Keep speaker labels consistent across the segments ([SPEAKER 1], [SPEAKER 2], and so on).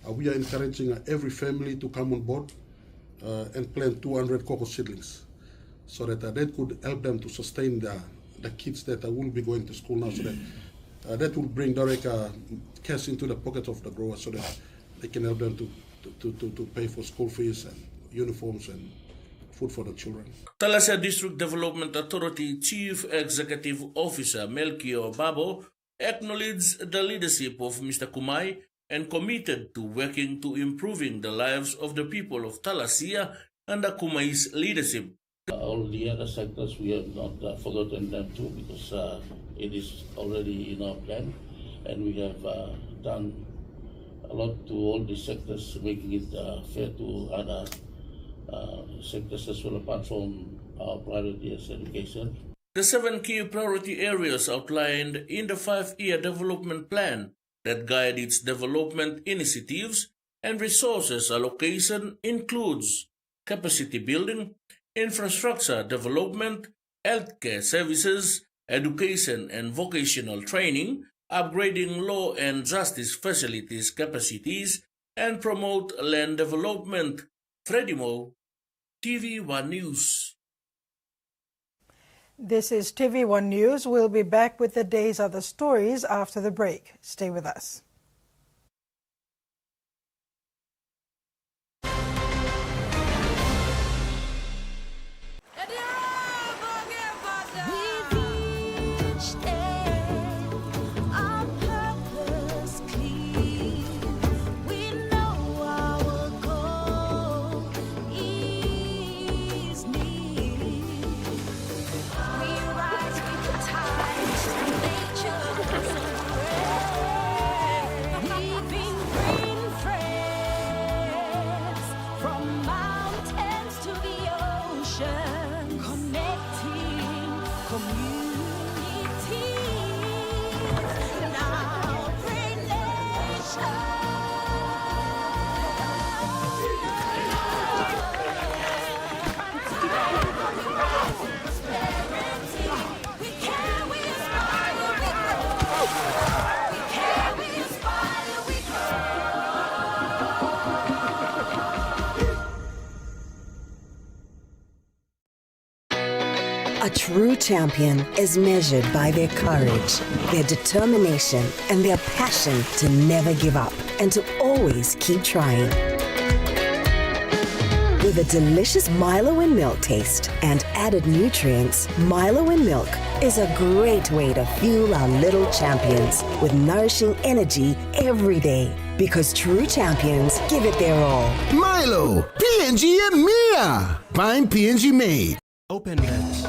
[SPEAKER 1] We are encouraging every family to come on board and plant 200 cocoa seedlings so that that could help them to sustain the kids that will be going to school now, so that that will bring direct cash into the pockets of the growers so that they can help them to pay for school fees and uniforms and food for the children.
[SPEAKER 2] Talasea District Development Authority Chief Executive Officer Melchior Babo acknowledged the leadership of Mr. Kumai and committed to working to improving the lives of the people of Talasea under Kumai's leadership.
[SPEAKER 3] All the other sectors, we have not forgotten them too, because it is already in our plan, and we have done a lot to all these sectors, making it fair to other sectors as well, apart from our priority as education.
[SPEAKER 2] The 7 key priority areas outlined in the 5-year development plan that guide its development initiatives and resources allocation includes capacity building, infrastructure development, healthcare services, education and vocational training, upgrading law and justice facilities capacities, and promote land development. Freddie Mo, TVWAN News.
[SPEAKER 4] This is TVWAN News. We'll be back with the day's other stories after the break. Stay with us.
[SPEAKER 5] A true champion is measured by their courage, their determination, and their passion to never give up and to always keep trying. With a delicious Milo in milk taste and added nutrients, Milo in milk is a great way to fuel our little champions with nourishing energy every day. Because true champions give it their all.
[SPEAKER 6] Milo, PNG and Mia. Find PNG made.
[SPEAKER 7] Open bets.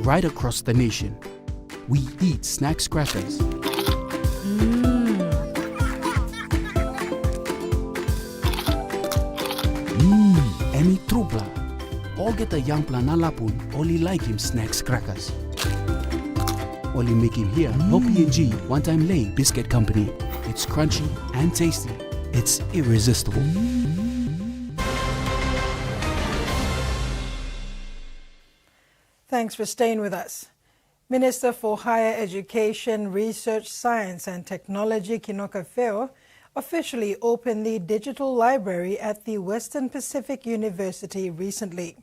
[SPEAKER 7] Right across the nation, we eat snacks crackers. Emi trupla. All get a young planalapun, only like him snacks crackers. Only make him here, no PNG, one-time lay biscuit company. It's crunchy and tasty. It's irresistible.
[SPEAKER 4] Thanks for staying with us. Minister for Higher Education, Research, Science and Technology, Kinoka Feo, officially opened the Digital Library at the Western Pacific University recently.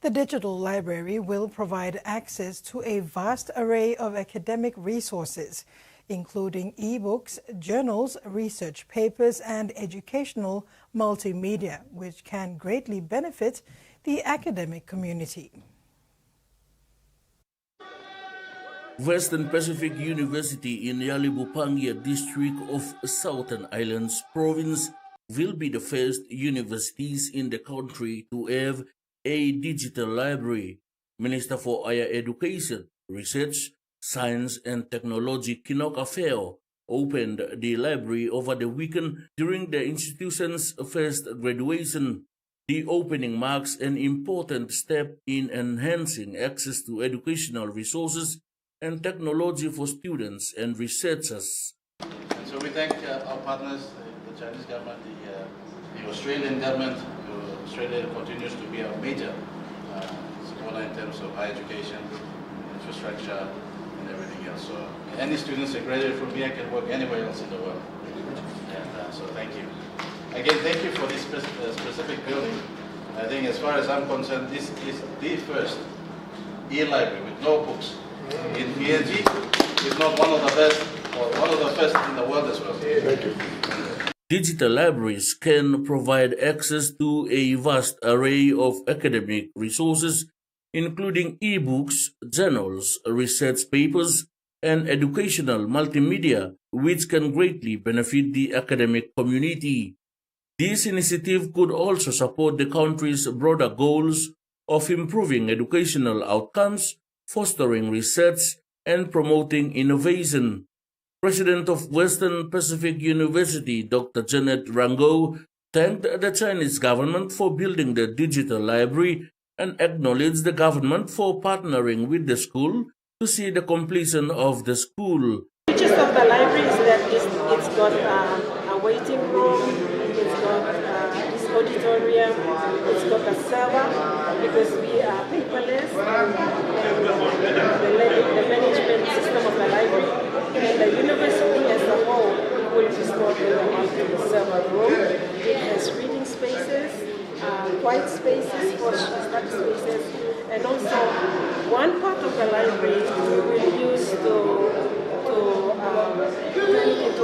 [SPEAKER 4] The Digital Library will provide access to a vast array of academic resources, including e-books, journals, research papers and educational multimedia, which can greatly benefit the academic community.
[SPEAKER 2] Western Pacific University in Yalibupangia District of Southern Islands Province will be the first universities in the country to have a digital library. Minister for Higher Education, Research, Science and Technology Kinoka Fair opened the library over the weekend during the institution's first graduation. The opening marks an important step in enhancing access to educational resources and technology for students and researchers.
[SPEAKER 8] And so we thank our partners, the Chinese government, the Australian government. Australia continues to be our major supporter in terms of higher education, infrastructure, and everything else. So any students that graduate from here can work anywhere else in the world. And so thank you. Again, thank you for this specific building. I think as far as I'm concerned, this is the first e-library with no books in PNG. It's not one of the best or one of the first in the world as well. Thank you.
[SPEAKER 2] Digital libraries can provide access to a vast array of academic resources, including e-books, journals, research papers, and educational multimedia, which can greatly benefit the academic community. This initiative could also support the country's broader goals of improving educational outcomes, fostering research, and promoting innovation. President of Western Pacific University, Dr. Janet Rango, thanked the Chinese government for building the digital library and acknowledged the government for partnering with the school to see the completion of the school.
[SPEAKER 9] The features of the library is that it's got a waiting room, it's got this auditorium, it's got a server because we are paperless, and the management system of the library and the university as a whole will be stored in a multi-server room. It has reading spaces, quiet spaces for study spaces, and also one part of the library we will use to turn it into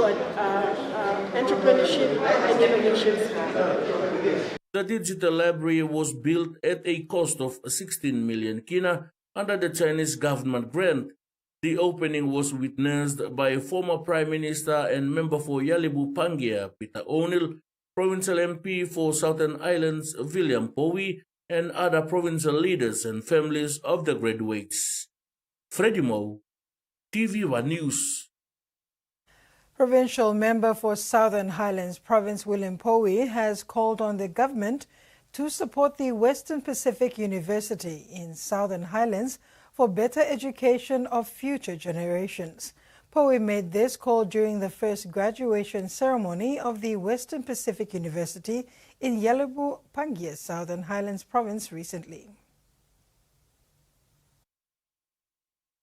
[SPEAKER 9] entrepreneurship and innovation.
[SPEAKER 2] The digital library was built at a cost of 16 million kina under the Chinese government grant. The opening was witnessed by former Prime Minister and member for Yalibu Pangia, Peter O'Neill, Provincial MP for Southern Islands, William Powie, and other provincial leaders and families of the graduates. Freddie Moe, TVWAN News.
[SPEAKER 4] Provincial member for Southern Highlands Province William Powie has called on the government to support the Western Pacific University in Southern Highlands for better education of future generations. Powie made this call during the first graduation ceremony of the Western Pacific University in Yalibu Pangia, Southern Highlands Province recently.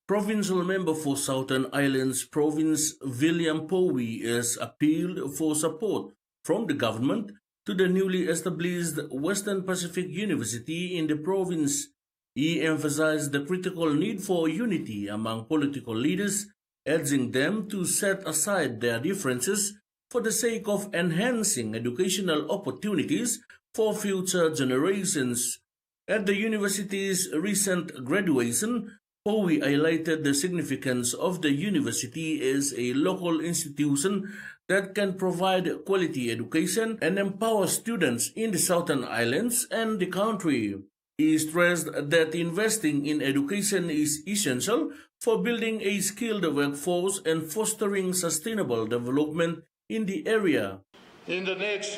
[SPEAKER 2] Provincial member for Southern Islands Province William Powie has appealed for support from the government to the newly established Western Pacific University in the province. He emphasized the critical need for unity among political leaders, urging them to set aside their differences for the sake of enhancing educational opportunities for future generations. At the university's recent graduation, Powie highlighted the significance of the university as a local institution that can provide quality education and empower students in the Southern Islands and the country. He stressed that investing in education is essential for building a skilled workforce and fostering sustainable development in the area.
[SPEAKER 10] In the next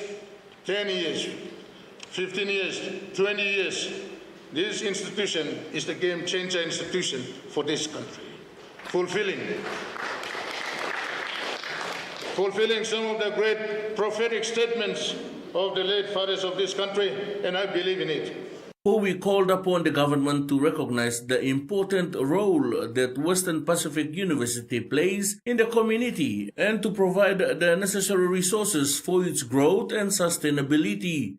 [SPEAKER 10] 10 years, 15 years, 20 years, this institution is the game-changer institution for this country, fulfilling some of the great prophetic statements of the late fathers of this country, and I believe in it.
[SPEAKER 2] Powie called upon the government to recognize the important role that Western Pacific University plays in the community and to provide the necessary resources for its growth and sustainability.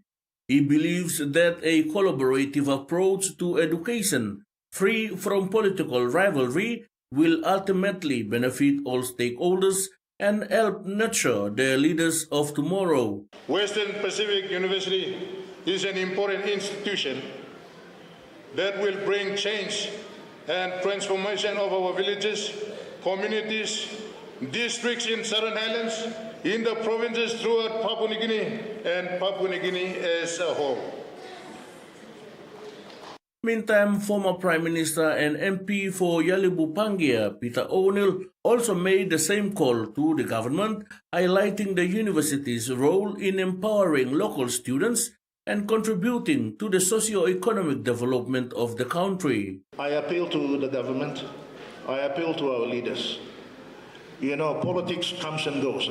[SPEAKER 2] He believes that a collaborative approach to education, free from political rivalry, will ultimately benefit all stakeholders and help nurture the leaders of tomorrow.
[SPEAKER 10] Western Pacific University is an important institution that will bring change and transformation of our villages, communities, districts in Southern Highlands, in the provinces throughout Papua New Guinea and Papua New Guinea as a whole.
[SPEAKER 2] Meantime, former Prime Minister and MP for Yalibu Pangia, Peter O'Neill, also made the same call to the government, highlighting the university's role in empowering local students and contributing to the socio-economic development of the country.
[SPEAKER 11] I appeal to the government, I appeal to our leaders. You know, politics comes and goes,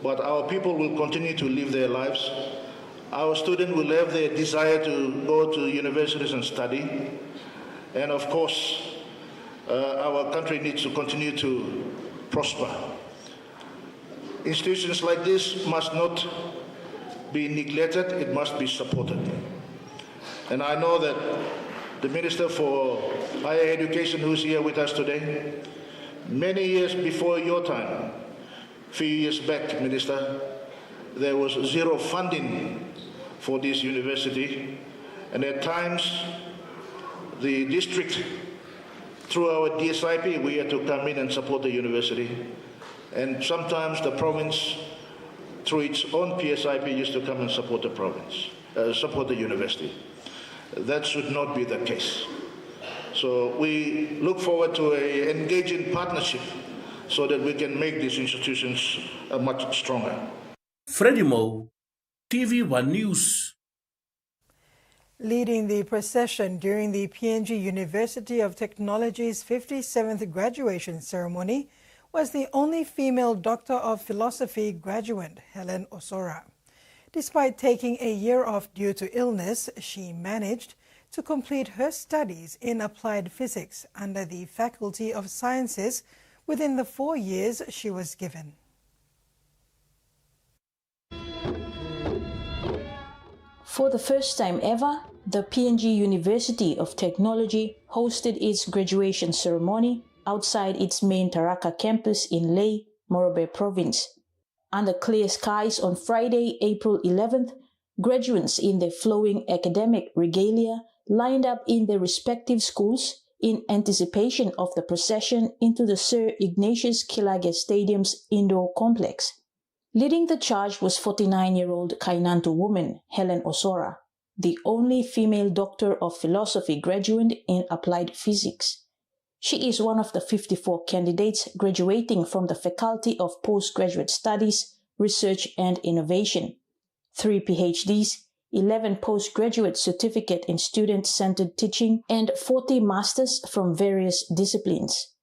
[SPEAKER 11] but our people will continue to live their lives. Our students will have their desire to go to universities and study. And of course, our country needs to continue to prosper. Institutions like this must not be neglected, it must be supported. And I know that the Minister for Higher Education, who's here with us today, many years before your time, a few years back, Minister, there was zero funding for this university, and at times the district, through our DSIP, we had to come in and support the university, and sometimes the province, through its own PSIP, used to come and support the province, support the university. That should not be the case. So we look forward to an engaging partnership so that we can make these institutions much stronger.
[SPEAKER 2] Freddie Moe, TVWAN News.
[SPEAKER 4] Leading the procession during the PNG University of Technology's 57th graduation ceremony was the only female Doctor of Philosophy graduate, Helen Osora. Despite taking a year off due to illness, she managed to complete her studies in applied physics under the Faculty of Sciences within the 4 years she was given.
[SPEAKER 12] For the first time ever, the PNG University of Technology hosted its graduation ceremony outside its main Taraka campus in Lae, Morobe Province. Under clear skies on Friday, April 11th, graduates in their flowing academic regalia lined up in their respective schools in anticipation of the procession into the Sir Ignatius Kilage Stadium's indoor complex. Leading the charge was 49-year-old Kainantu woman Helen Osora, the only female Doctor of Philosophy graduate in applied physics. She is one of the 54 candidates graduating from the Faculty of Postgraduate Studies, Research and Innovation. 3 PhDs, 11 postgraduate certificate in student-centered teaching, and 40 masters from various disciplines.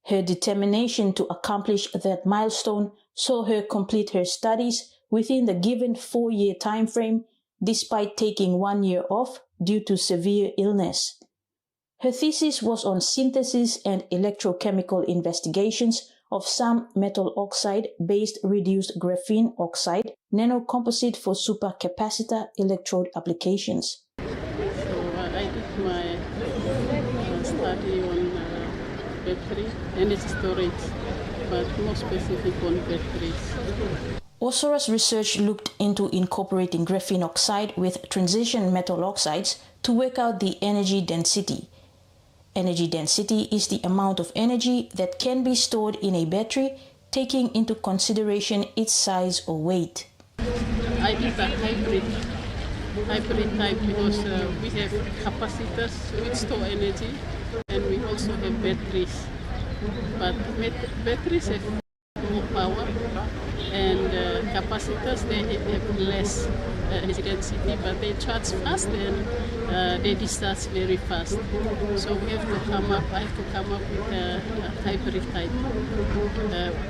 [SPEAKER 12] Her determination to accomplish that milestone saw her complete her studies within the given 4-year time frame, despite taking 1 year off due to severe illness. Her thesis was on synthesis and electrochemical investigations of some metal oxide-based reduced graphene oxide nanocomposite for supercapacitor electrode applications.
[SPEAKER 13] So I did my study on battery energy storage, but more specific on batteries.
[SPEAKER 12] Osora's research looked into incorporating graphene oxide with transition metal oxides to work out the energy density. Energy density is the amount of energy that can be stored in a battery, taking into consideration its size or weight.
[SPEAKER 13] I did a hybrid type because we have capacitors which store energy, and we also have batteries. But batteries have more power, and capacitors, they have less energy density, but they charge fast and they discharge very fast. So I have to come up with a hybrid type.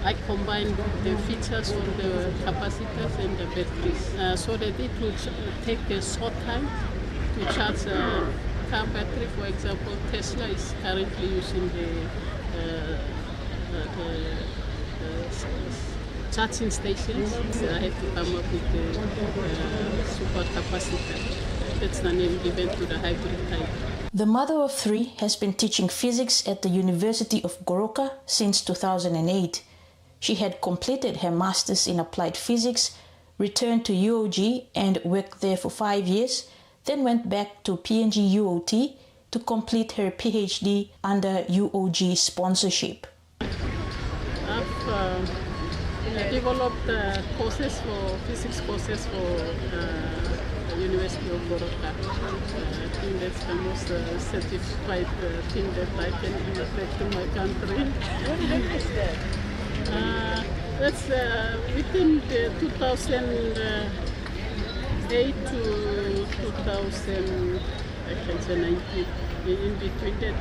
[SPEAKER 13] I combine the features of the capacitors and the batteries so that it will take a short time to charge a car battery. For example, Tesla is currently using the charging stations. I have to come up with the super capacitor. That's the name given to the hybrid type.
[SPEAKER 12] The mother of 3 has been teaching physics at the University of Goroka since 2008. She had completed her master's in applied physics, returned to UOG and worked there for 5 years, then went back to PNG UOT to complete her PhD under UOG sponsorship.
[SPEAKER 13] I've developed courses for physics courses for University of Goroka. I think that's the most certified thing that I can immigrate to my country.
[SPEAKER 14] What year is that?
[SPEAKER 13] That's within the 2008 to 2000, I can say 19. In between that,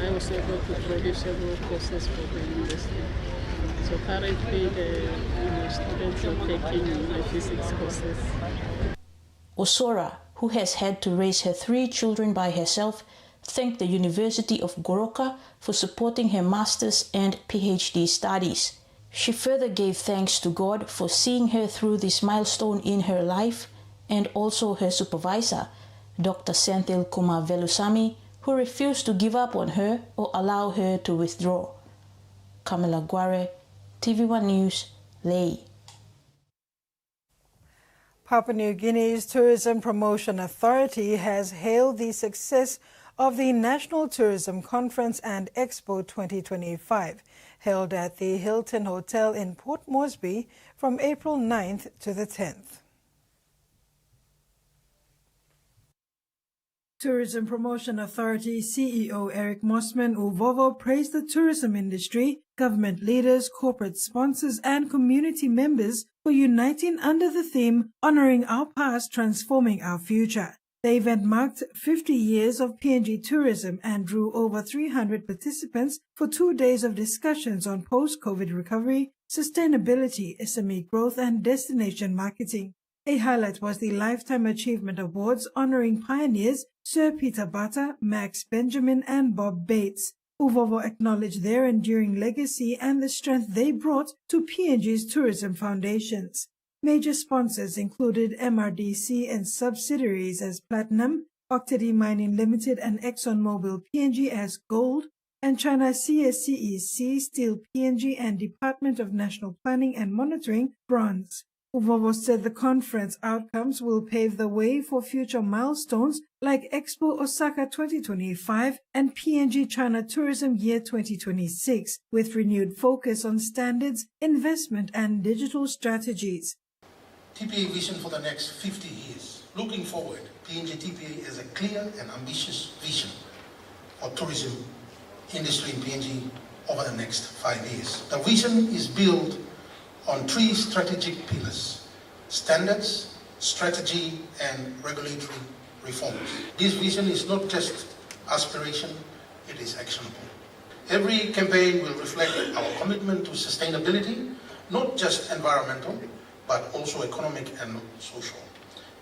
[SPEAKER 13] I was able to produce several courses for the university. So currently, the students are taking my physics courses.
[SPEAKER 12] Osora, who has had to raise her 3 children by herself, thanked the University of Goroka for supporting her master's and PhD studies. She further gave thanks to God for seeing her through this milestone in her life, and also her supervisor, Dr. Senthil Kumar Velusamy, who refused to give up on her or allow her to withdraw. Kamala Guare, TV1 News, Lae.
[SPEAKER 4] Papua New Guinea's Tourism Promotion Authority has hailed the success of the National Tourism Conference and Expo 2025, held at the Hilton Hotel in Port Moresby from April 9th to the 10th. Tourism Promotion Authority CEO Eric Mossman Uvovo praised the tourism industry, government leaders, corporate sponsors, and community members for uniting under the theme Honoring Our Past, Transforming Our Future. The event marked 50 years of PNG tourism and drew over 300 participants for 2 days of discussions on post-COVID recovery, sustainability, SME growth, and destination marketing. A highlight was the Lifetime Achievement Awards honoring pioneers Sir Peter Bata, Max Benjamin, and Bob Bates. Uvovo acknowledged their enduring legacy and the strength they brought to PNG's tourism foundations. Major sponsors included MRDC and subsidiaries as Platinum, Octady Mining Limited and ExxonMobil PNG as Gold, and China CSCEC, Steel PNG and Department of National Planning and Monitoring Bronze. Uvovo said the conference outcomes will pave the way for future milestones like Expo Osaka 2025 and PNG China Tourism Year 2026, with renewed focus on standards, investment and digital strategies.
[SPEAKER 15] TPA vision for the next 50 years. Looking forward, PNG TPA has a clear and ambitious vision for tourism industry in PNG over the next 5 years. The vision is built on 3 strategic pillars: standards, strategy, and regulatory reforms. This vision is not just aspiration, it is actionable. Every campaign will reflect our commitment to sustainability, not just environmental, but also economic and social.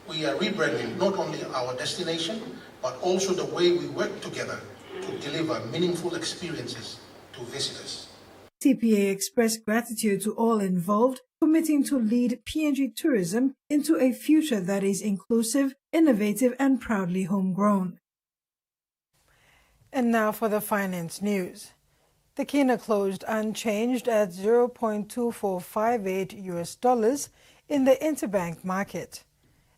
[SPEAKER 15] We are rebranding not only our destination, but also the way we work together to deliver meaningful experiences to visitors.
[SPEAKER 4] TPA expressed gratitude to all involved, committing to lead PNG tourism into a future that is inclusive, innovative, and proudly homegrown. And now for the finance news. The kina closed unchanged at $0.2458 in the interbank market.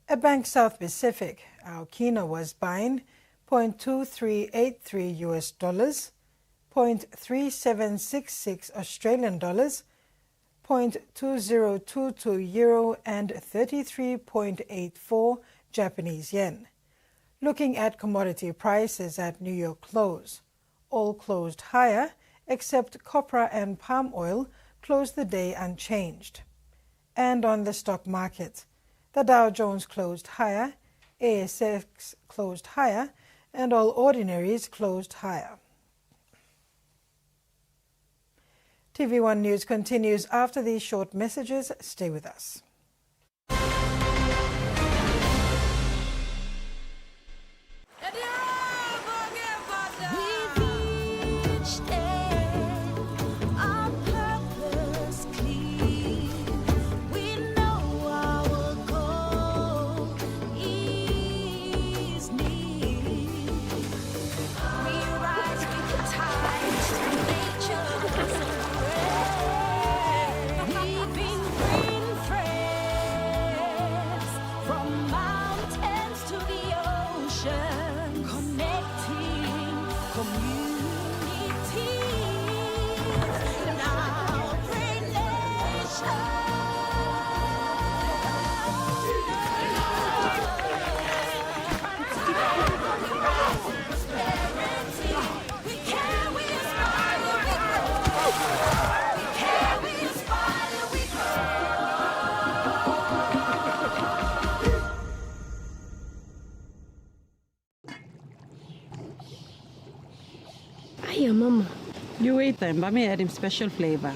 [SPEAKER 4] At Bank South Pacific, our kina was buying $0.2383 0.3766 Australian dollars, 0.2022 euro, and 33.84 Japanese yen. Looking at commodity prices at New York close, all closed higher except copra and palm oil closed the day unchanged. And on the stock market, the Dow Jones closed higher, ASX closed higher, and all ordinaries closed higher. TV1 News continues after these short messages. Stay with us.
[SPEAKER 16] We've been green friends.
[SPEAKER 14] time, but me add him special flavor.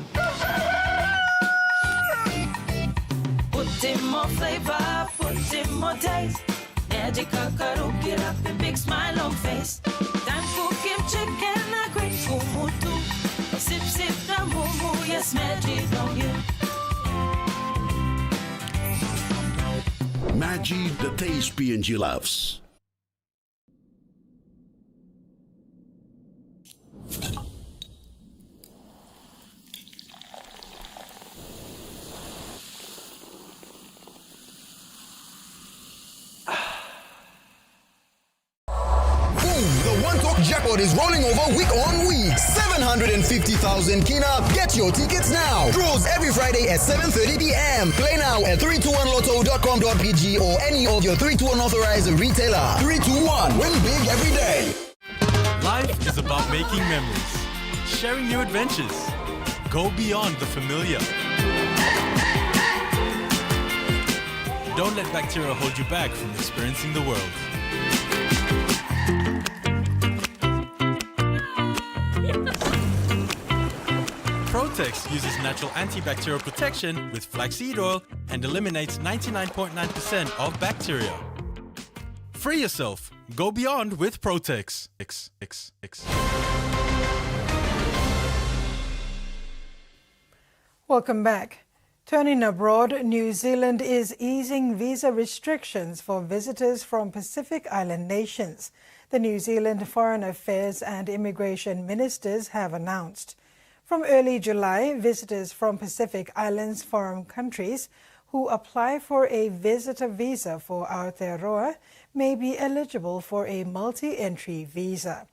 [SPEAKER 16] Put in more flavor, put in more taste. Magic kakaru, get up and big smile on face. Time for Kim chicken, a great kumutu. Sip, sip, the moo, yes, magic on you.
[SPEAKER 17] Magic, the taste PNG loves.
[SPEAKER 18] Jackpot is rolling over week on week. 750,000 Kina. Get your tickets now. Draws every Friday at 7:30 p.m. Play now at 321lotto.com.pg or any of your 321 authorized retailer. 321. Win big every day.
[SPEAKER 19] Life is about making memories, sharing new adventures. Go beyond the familiar. Don't let bacteria hold you back from experiencing the world. Protex uses natural antibacterial protection with flaxseed oil and eliminates 99.9% of bacteria. Free yourself. Go beyond with Protex.
[SPEAKER 4] Welcome back. Turning abroad, New Zealand is easing visa restrictions for visitors from Pacific Island nations. The New Zealand Foreign Affairs and Immigration Ministers have announced. From early July, visitors from Pacific Islands foreign countries who apply for a visitor visa for Aotearoa may be eligible for a multi-entry visa.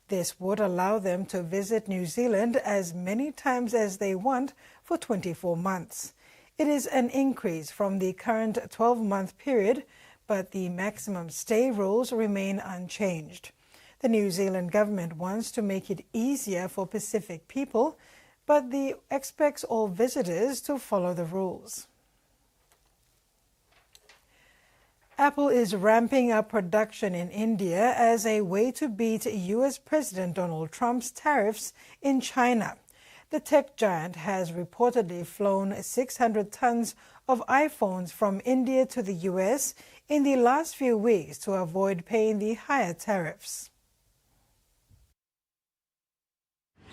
[SPEAKER 4] This would allow them to visit New Zealand as many times as they want for 24 months. It is an increase from the current 12-month period, but the maximum stay rules remain unchanged. The New Zealand government wants to make it easier for Pacific people, but expects all visitors to follow the rules. Apple is ramping up production in India as a way to beat U.S. President Donald Trump's tariffs in China. The tech giant has reportedly flown 600 tons of iPhones from India to the U.S. in the last few weeks to avoid paying the higher tariffs.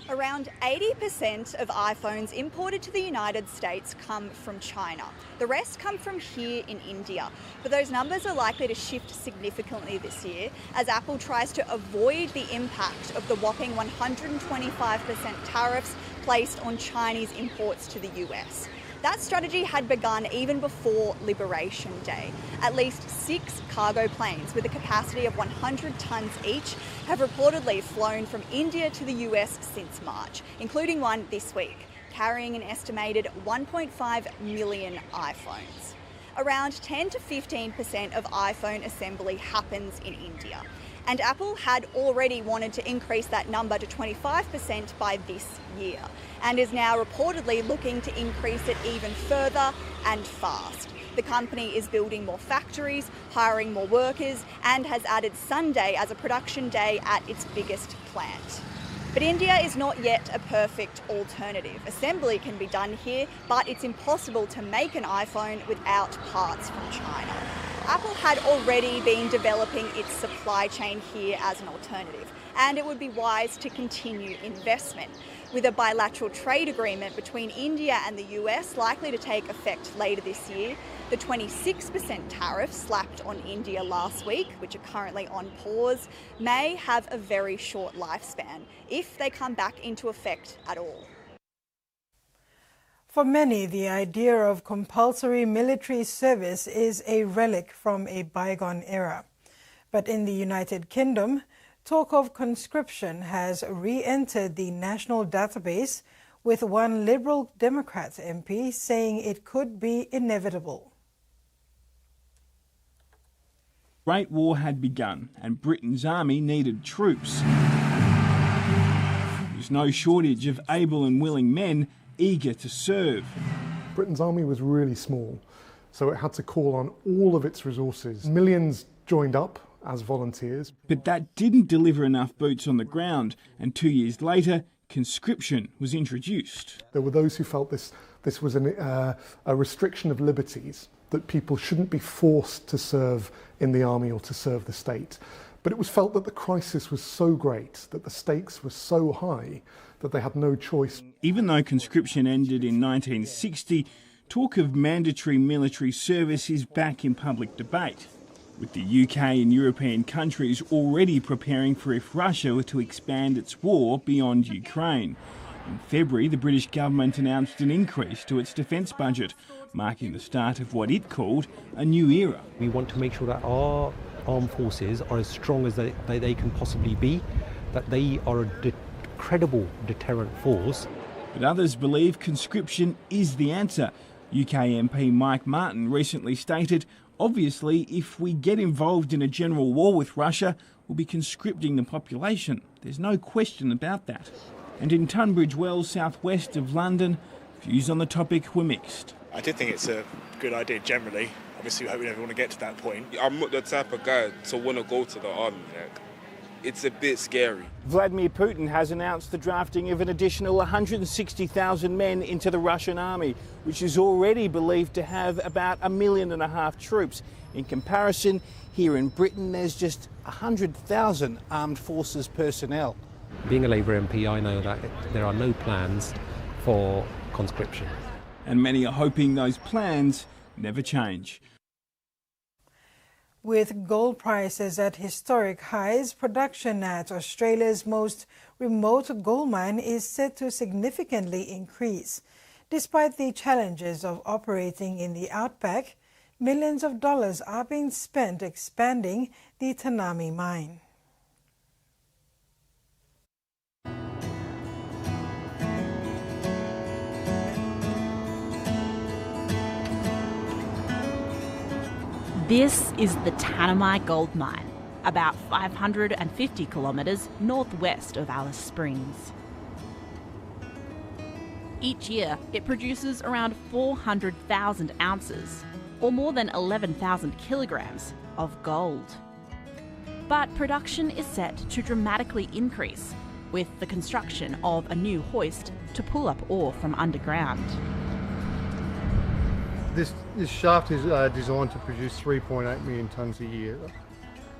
[SPEAKER 20] Around 80% of iPhones imported to the United States come from China. The rest come from here in India. But those numbers are likely to shift significantly this year as Apple tries to avoid the impact of the whopping 125% tariffs placed on Chinese imports to the US. That strategy had begun even before Liberation Day. At least 6 cargo planes with a capacity of 100 tons each have reportedly flown from India to the US since March, including one this week, carrying an estimated 1.5 million iPhones. Around 10 to 15% of iPhone assembly happens in India. And Apple had already wanted to increase that number to 25% by this year, and is now reportedly looking to increase it even further and fast. The company is building more factories, hiring more workers, and has added Sunday as a production day at its biggest plant. But India is not yet a perfect alternative. Assembly can be done here, but it's impossible to make an iPhone without parts from China. Apple had already been developing its supply chain here as an alternative, and it would be wise to continue investment. With a bilateral trade agreement between India and the US likely to take effect later this year, the 26% tariffs slapped on India last week, which are currently on pause, may have a very short lifespan if they come back into effect at all.
[SPEAKER 4] For many, the idea of compulsory military service is a relic from a bygone era. But in the United Kingdom, talk of conscription has re-entered the national database, with one Liberal Democrat MP saying it could be inevitable.
[SPEAKER 21] Great War had begun and Britain's army needed troops. There was no shortage of able and willing men eager to serve.
[SPEAKER 22] Britain's army was really small, so it had to call on all of its resources. Millions joined up as volunteers.
[SPEAKER 21] But that didn't deliver enough boots on the ground, and 2 years later, Conscription was introduced.
[SPEAKER 22] There were those who felt this was a restriction of liberties, that people shouldn't be forced to serve in the army or to serve the state. But it was felt that the crisis was so great, that the stakes were so high, that they had no choice.
[SPEAKER 21] Even though conscription ended in 1960, talk of mandatory military service is back in public debate, with the UK and European countries already preparing for if Russia were to expand its war beyond Ukraine. In February, the British government announced an increase to its defence budget, marking the start of what it called a new era.
[SPEAKER 1] We want to make sure that our armed forces are as strong as they can possibly be, that they are a credible deterrent force.
[SPEAKER 21] But others believe conscription is the answer. UK MP Mike Martin recently stated, obviously, if we get involved in a general war with Russia, we'll be conscripting the population. There's no question about that. And in Tunbridge Wells, southwest of London, views on the topic were mixed.
[SPEAKER 3] I did think it's a good idea generally. Obviously, we hope we never want to get to that point.
[SPEAKER 23] I'm not the type of guy to want to go to the army. It's a bit scary.
[SPEAKER 21] Vladimir Putin has announced the drafting of an additional 160,000 men into the Russian army, which is already believed to have about 1.5 million troops. In comparison, here in Britain, there's just 100,000 armed forces personnel.
[SPEAKER 1] Being a Labour MP, I know that there are no plans for conscription.
[SPEAKER 21] And many are hoping those plans never change.
[SPEAKER 4] With gold prices at historic highs, production at Australia's most remote gold mine is set to significantly increase. Despite the challenges of operating in the outback, millions of dollars are being spent expanding the Tanami mine.
[SPEAKER 24] This is the Tanami gold mine, about 550 kilometres northwest of Alice Springs. Each year, it produces around 400,000 ounces, or more than 11,000 kilograms, of gold. But production is set to dramatically increase with the construction of a new hoist to pull up ore from underground.
[SPEAKER 25] This shaft is designed to produce 3.8 million tonnes a year.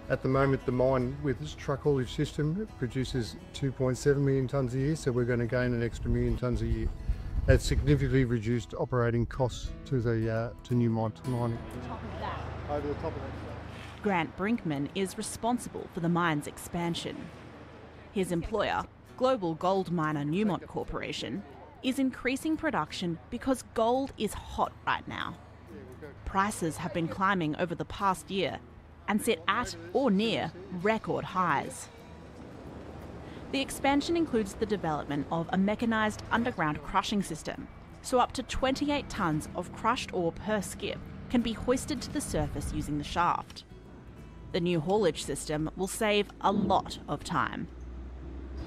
[SPEAKER 25] At the moment, the mine, with its truck haulage system, produces 2.7 million tonnes a year, so we're going to gain an extra 1 million tonnes a year. That's significantly reduced operating costs to new mining. Over the top of that.
[SPEAKER 24] Grant Brinkman is responsible for the mine's expansion. His employer, global gold miner Newmont Corporation, is increasing production because gold is hot right now. Prices have been climbing over the past year and sit at or near record highs. The expansion includes the development of a mechanised underground crushing system, so up to 28 tonnes of crushed ore per skip can be hoisted to the surface using the shaft. The new haulage system will save a lot of time.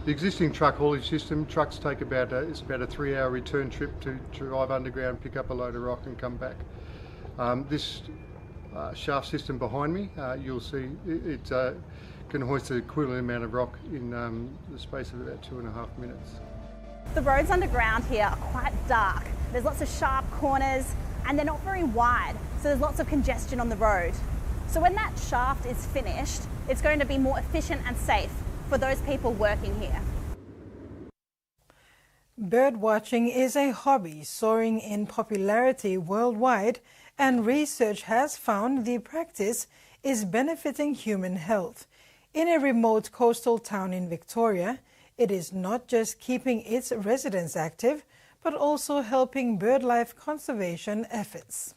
[SPEAKER 25] The existing truck haulage system, trucks take about a 3-hour return trip to drive underground, pick up a load of rock and come back. This shaft system behind me, you'll see it can hoist the equivalent amount of rock in the space of about 2.5 minutes.
[SPEAKER 20] The roads underground here are quite dark. There's lots of sharp corners and they're not very wide, so there's lots of congestion on the road. So when that shaft is finished, it's going to be more efficient and safe for those people working here.
[SPEAKER 4] Bird watching is a hobby soaring in popularity worldwide, and research has found the practice is benefiting human health. In a remote coastal town in Victoria, it is not just keeping its residents active, but also helping birdlife conservation efforts.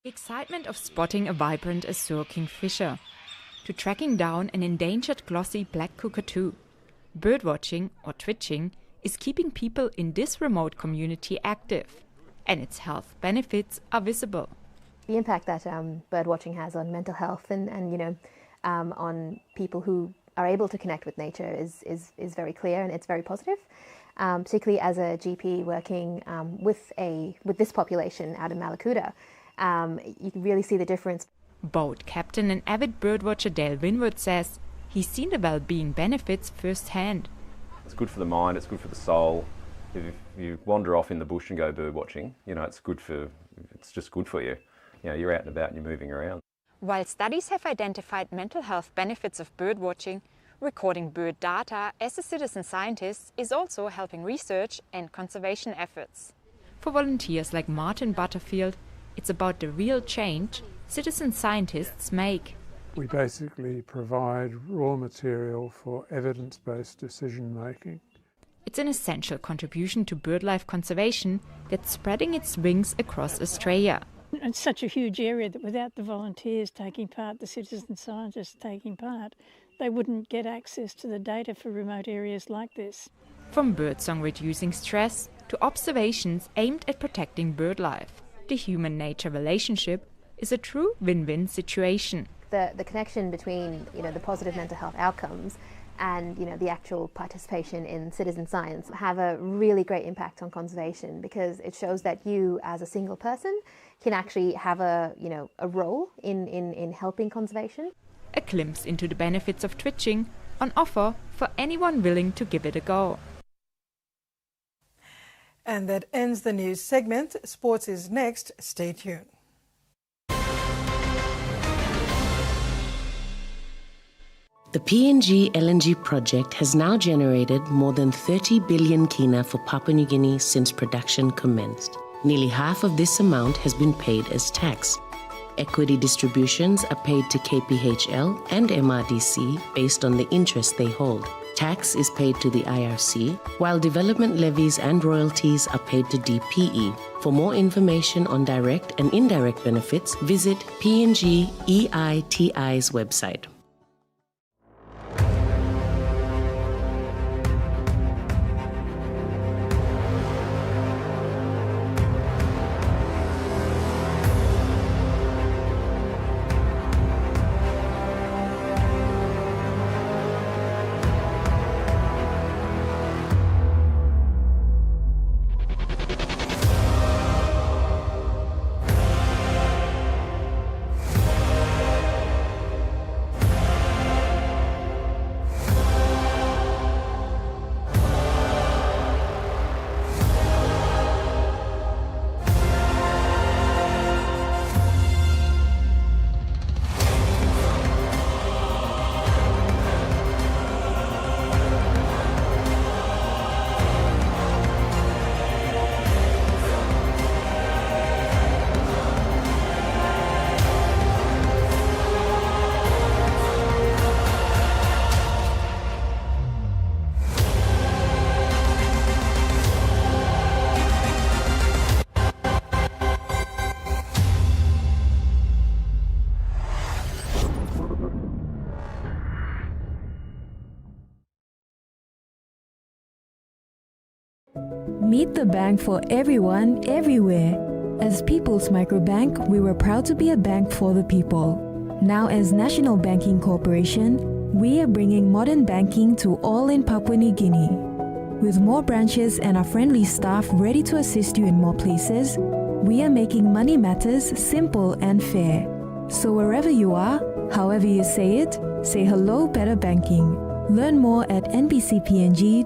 [SPEAKER 26] Excitement of spotting a vibrant azure kingfisher, to tracking down an endangered glossy black cockatoo. Birdwatching, or twitching, is keeping people in this remote community active, and its health benefits are visible.
[SPEAKER 27] The impact that birdwatching has on mental health and on people who are able to connect with nature is very clear, and it's very positive. Particularly as a GP working with this population out in Malakuta, you can really see the difference.
[SPEAKER 26] Boat captain and avid birdwatcher Dale Winwood says he's seen the well-being benefits firsthand.
[SPEAKER 5] It's good for the mind, it's good for the soul. If you wander off in the bush and go bird watching, it's just good for you. You're out and about and you're moving around.
[SPEAKER 26] While studies have identified mental health benefits of bird watching, recording bird data as a citizen scientist is also helping research and conservation efforts. For volunteers like Martin Butterfield, it's about the real change citizen scientists make.
[SPEAKER 6] We basically provide raw material for evidence-based decision-making.
[SPEAKER 26] It's an essential contribution to birdlife conservation that's spreading its wings across Australia.
[SPEAKER 7] It's such a huge area that without the volunteers taking part, the citizen scientists taking part, they wouldn't get access to the data for remote areas like this.
[SPEAKER 26] From birdsong reducing stress to observations aimed at protecting birdlife, the human-nature relationship is a true win-win situation.
[SPEAKER 27] The connection between the positive mental health outcomes and the actual participation in citizen science have a really great impact on conservation, because it shows that you as a single person can actually have a role in helping conservation.
[SPEAKER 26] A glimpse into the benefits of twitching on offer for anyone willing to give it a go.
[SPEAKER 4] And that ends the news segment. Sports is next. Stay tuned.
[SPEAKER 8] The PNG LNG project has now generated more than 30 billion kina for Papua New Guinea since production commenced. Nearly half of this amount has been paid as tax. Equity distributions are paid to KPHL and MRDC based on the interest they hold. Tax is paid to the IRC, while development levies and royalties are paid to DPE. For more information on direct and indirect benefits, visit PNG EITI's website.
[SPEAKER 9] Meet the bank for everyone, everywhere. As People's Microbank, we were proud to be a bank for the people. Now as National Banking Corporation, we are bringing modern banking to all in Papua New Guinea. With more branches and our friendly staff ready to assist you in more places, we are making money matters simple and fair. So wherever you are, however you say it, say hello Better Banking. Learn more at nbcpng.com.pg.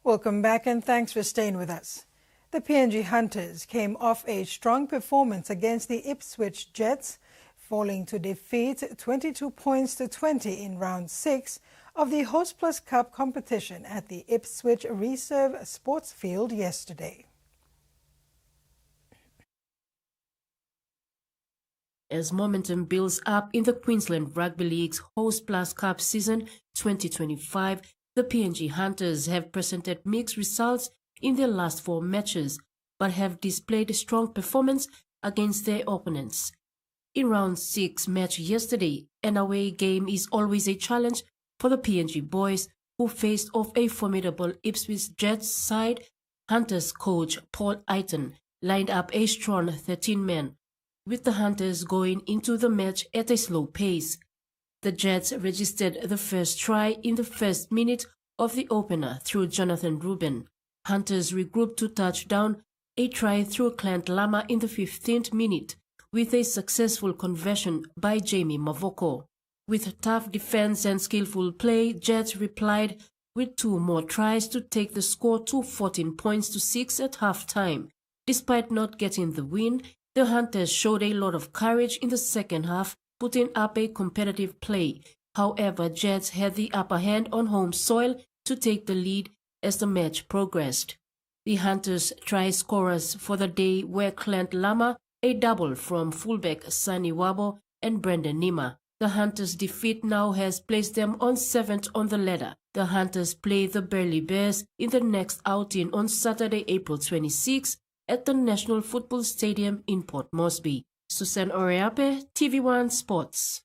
[SPEAKER 4] Welcome back and thanks for staying with us. The PNG Hunters came off a strong performance against the Ipswich Jets, falling to defeat 22 points to 20 in round 6 of the Host Plus Cup competition at the Ipswich Reserve Sports Field yesterday.
[SPEAKER 10] As momentum builds up in the Queensland Rugby League's Host Plus Cup season 2025, the PNG Hunters have presented mixed results in their last 4 matches, but have displayed a strong performance against their opponents. In round 6 match yesterday, an away game is always a challenge for the PNG boys, who faced off a formidable Ipswich Jets side. Hunters coach Paul Aiton lined up a strong 13 men, with the Hunters going into the match at a slow pace. The Jets registered the first try in the first minute of the opener through Jonathan Rubin. Hunters regrouped to touch down a try through Clint Lama in the 15th minute, with a successful conversion by Jamie Mavoko. With tough defense and skillful play, Jets replied with 2 more tries to take the score to 14 points to 6 at halftime. Despite not getting the win, the Hunters showed a lot of courage in the second half, putting up a competitive play. However, Jets had the upper hand on home soil to take the lead as the match progressed. The Hunters' try scorers for the day were Clint Lama, a double from fullback Sunny Wabo, and Brendan Nima. The Hunters' defeat now has placed them on 7th on the ladder. The Hunters play the Burleigh Bears in the next outing on Saturday, April 26 at the National Football Stadium in Port Moresby. Susan Oreape, TV1 Sports.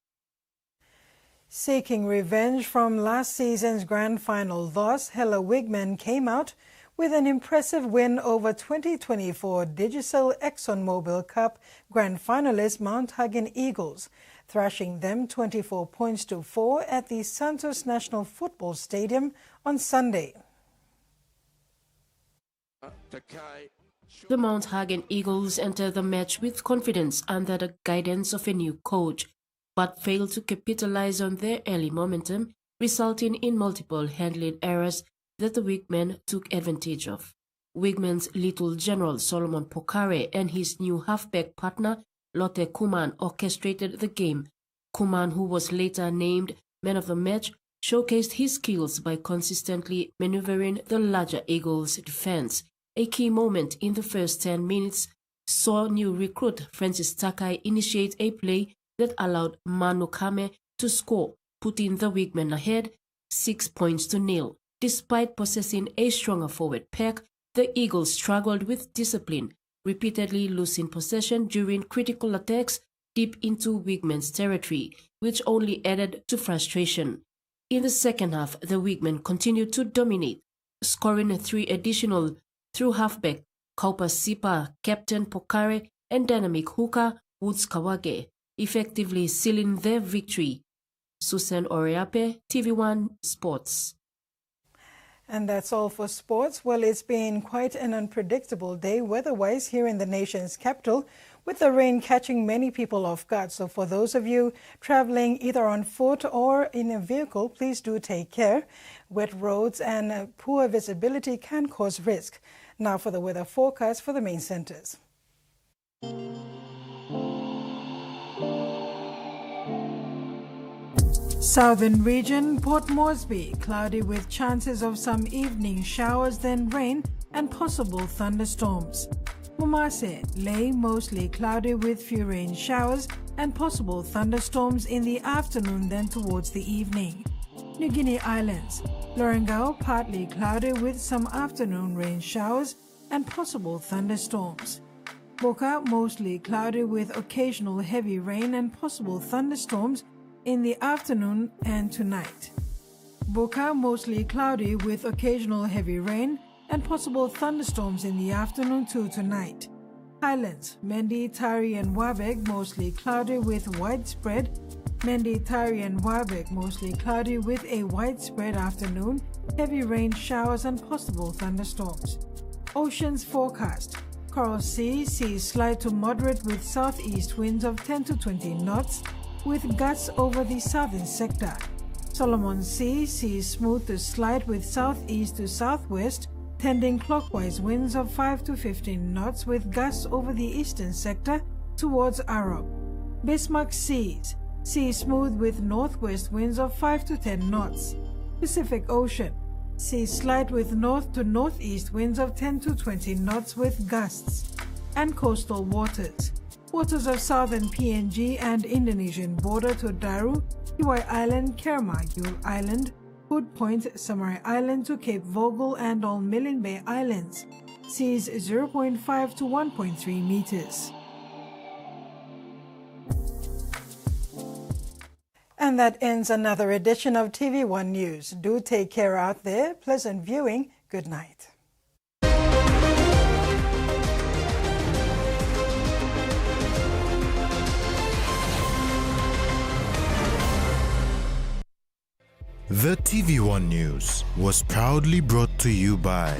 [SPEAKER 4] Seeking revenge from last season's grand final loss, Hela Wigman came out with an impressive win over 2024 Digicel ExxonMobil Cup grand finalist Mount Hagen Eagles, thrashing them 24 points to 4 at the Santos National Football Stadium on Sunday.
[SPEAKER 10] The Mount Hagen Eagles entered the match with confidence under the guidance of a new coach, but failed to capitalize on their early momentum, resulting in multiple handling errors that the Wigmen took advantage of. Wigman's Little General Solomon Pokare and his new halfback partner Lotte Kuman orchestrated the game. Kuman, who was later named man of the match, showcased his skills by consistently maneuvering the larger Eagles' defense. A key moment in the first 10 minutes saw new recruit Francis Takai initiate a play that allowed Manu Kame to score, putting the Wigmen ahead 6 points to 0. Despite possessing a stronger forward pack, the Eagles struggled with discipline, repeatedly losing possession during critical attacks deep into Wigman's territory, which only added to frustration. In the second half, the Wigmen continued to dominate, scoring 3 additional through halfback Kaupa Sipa, Captain Pokare, and dynamic hooker Woods Kawage, effectively sealing their victory. Susan Oreape, TV1 Sports.
[SPEAKER 4] And that's all for sports. Well, it's been quite an unpredictable day weather-wise here in the nation's capital, with the rain catching many people off guard. So for those of you traveling either on foot or in a vehicle, please do take care. Wet roads and poor visibility can cause risk. Now for the weather forecast for the main centers. Southern region, Port Moresby, cloudy with chances of some evening showers, then rain and possible thunderstorms. Mumase, Ley, mostly cloudy with few rain showers and possible thunderstorms in the afternoon, then towards the evening. New Guinea Islands, Lorengau, partly cloudy with some afternoon rain showers and possible thunderstorms. Boka, mostly cloudy with occasional heavy rain and possible thunderstorms in the afternoon and tonight. Boka, mostly cloudy with occasional heavy rain and possible thunderstorms in the afternoon to tonight. Highlands, Mendi, Tari and Wabeg, mostly cloudy with widespread. Mendi, Tari and Wabeg, mostly cloudy with a widespread afternoon, heavy rain showers and possible thunderstorms. Oceans forecast. Coral Sea, seas slight to moderate with southeast winds of 10 to 20 knots, with gusts over the southern sector. Solomon Sea, seas smooth to slight with southeast to southwest, tending clockwise winds of 5 to 15 knots with gusts over the eastern sector towards Arab. Bismarck Seas, seas smooth with northwest winds of 5 to 10 knots. Pacific Ocean, seas slight with north to northeast winds of 10 to 20 knots with gusts. And coastal waters. Waters of southern PNG and Indonesian border to Daru, Iwai Island, Kerma-Yul Island, Hood Point, Samurai Island to Cape Vogel and all Milne Bay Islands. Seas 0.5 to 1.3 meters. And that ends another edition of TV1 News. Do take care out there. Pleasant viewing. Good night.
[SPEAKER 2] The TVWAN News was proudly brought to you by